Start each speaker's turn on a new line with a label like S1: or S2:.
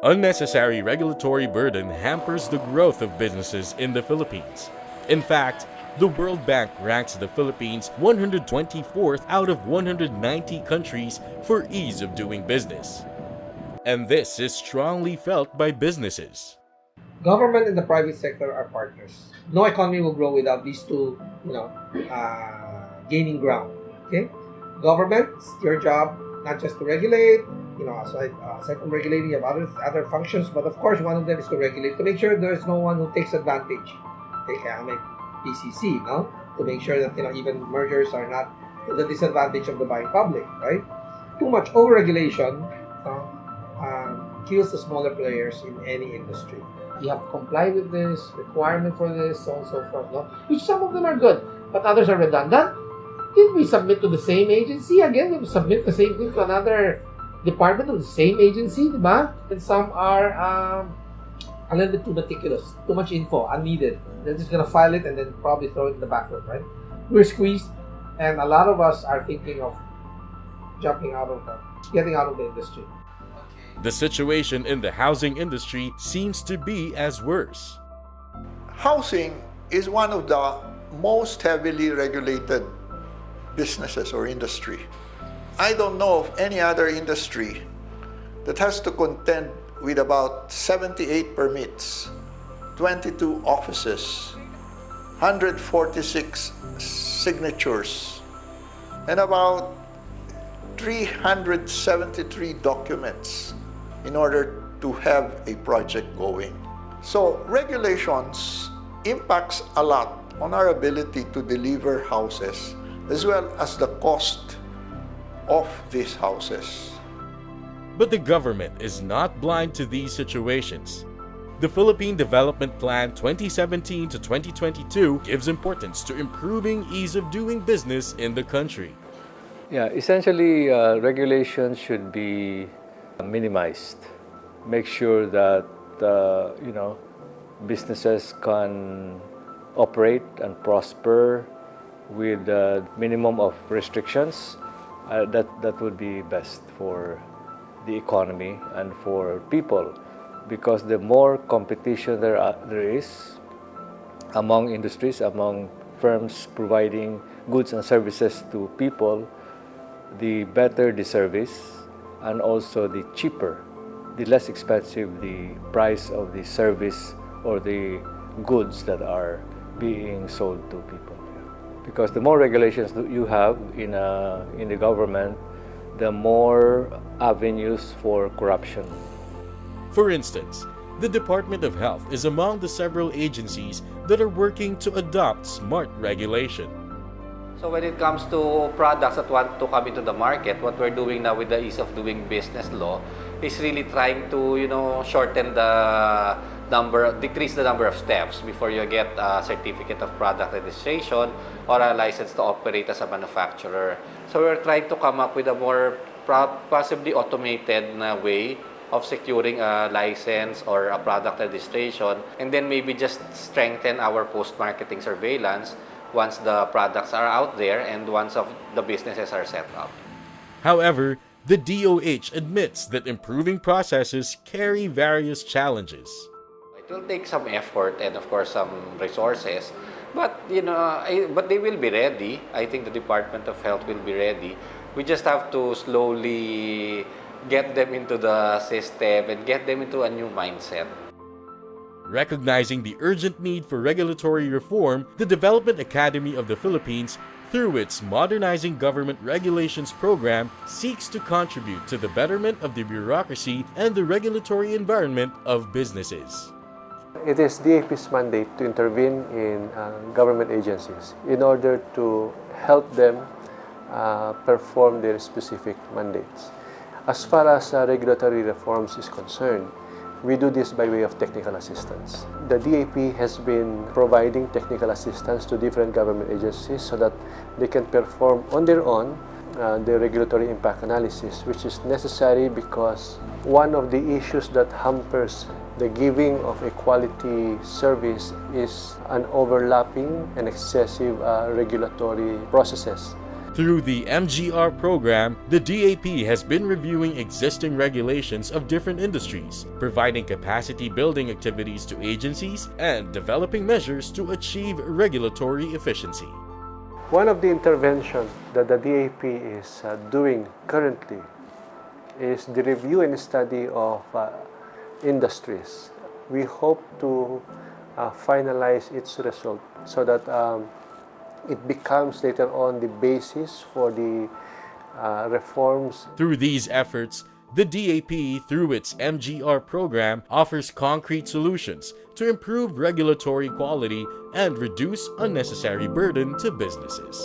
S1: Unnecessary regulatory burden hampers the growth of businesses in the Philippines. In fact, the World Bank ranks the Philippines 124th out of 190 countries for ease of doing business. And this is strongly felt by businesses.
S2: Government and the private sector are partners. No economy will grow without these two, gaining ground. Okay, government, it's your job not just to regulate. Aside from regulating, you have other functions, but of course, one of them is to regulate to make sure there is no one who takes advantage. Okay, kaya may PCC, no, to make sure that even mergers are not to the disadvantage of the buying public, right? Too much overregulation kills the smaller players in any industry. You have to comply with this requirement for this, so on and so forth, no? Which some of them are good, but others are redundant. If we submit to the same agency, again, we submit the same thing to another department of the same agency, diba? And some are a little bit too meticulous, too much info, unneeded. They're just gonna file it and then probably throw it in the backlog, right? We're squeezed, and a lot of us are thinking of getting out of the industry.
S1: The situation in the housing industry seems to be as worse.
S3: Housing is one of the most heavily regulated businesses or industry. I don't know of any other industry that has to contend with about 78 permits, 22 offices, 146 signatures, and about 373 documents in order to have a project going. So regulations impacts a lot on our ability to deliver houses as well as the cost of these houses.
S1: But the government is not blind to these situations. The Philippine Development Plan 2017 to 2022 gives importance to improving ease of doing business in the country.
S4: Yeah, essentially, regulations should be minimized. Make sure that businesses can operate and prosper with a minimum of restrictions. That would be best for the economy and for people, because the more competition there is among industries, among firms providing goods and services to people, the better the service, and also the cheaper, the less expensive the price of the service or the goods that are being sold to people. Because the more regulations that you have in the government, the more avenues for corruption.
S1: For instance, the Department of Health is among the several agencies that are working to adopt smart regulation.
S5: So when it comes to products that want to come into the market, what we're doing now with the ease of doing business law is really trying to, shorten the decrease the number of steps before you get a certificate of product registration or a license to operate as a manufacturer. So we're trying to come up with a more possibly automated way of securing a license or a product registration, and then maybe just strengthen our post-marketing surveillance once the products are out there and once the businesses are set up.
S1: However, the DOH admits that improving processes carry various challenges.
S5: It will take some effort and of course some resources, but but they will be ready. I think the Department of Health will be ready. We just have to slowly get them into the system and get them into a new mindset.
S1: Recognizing the urgent need for regulatory reform, the Development Academy of the Philippines, through its Modernizing Government Regulations program, seeks to contribute to the betterment of the bureaucracy and the regulatory environment of businesses.
S4: It is DAP's mandate to intervene in government agencies in order to help them perform their specific mandates. As far as regulatory reforms is concerned, we do this by way of technical assistance. The DAP has been providing technical assistance to different government agencies so that they can perform on their own the regulatory impact analysis, which is necessary because one of the issues that hampers the giving of a quality service is an overlapping and excessive regulatory processes.
S1: Through the MGR program, the DAP has been reviewing existing regulations of different industries, providing capacity building activities to agencies, and developing measures to achieve regulatory efficiency.
S6: One of the interventions that the DAP is doing currently is the review and study of industries. We hope to finalize its result so that it becomes later on the basis for the reforms.
S1: Through these efforts, the DAP, through its MGR program, offers concrete solutions to improve regulatory quality and reduce unnecessary burden to businesses.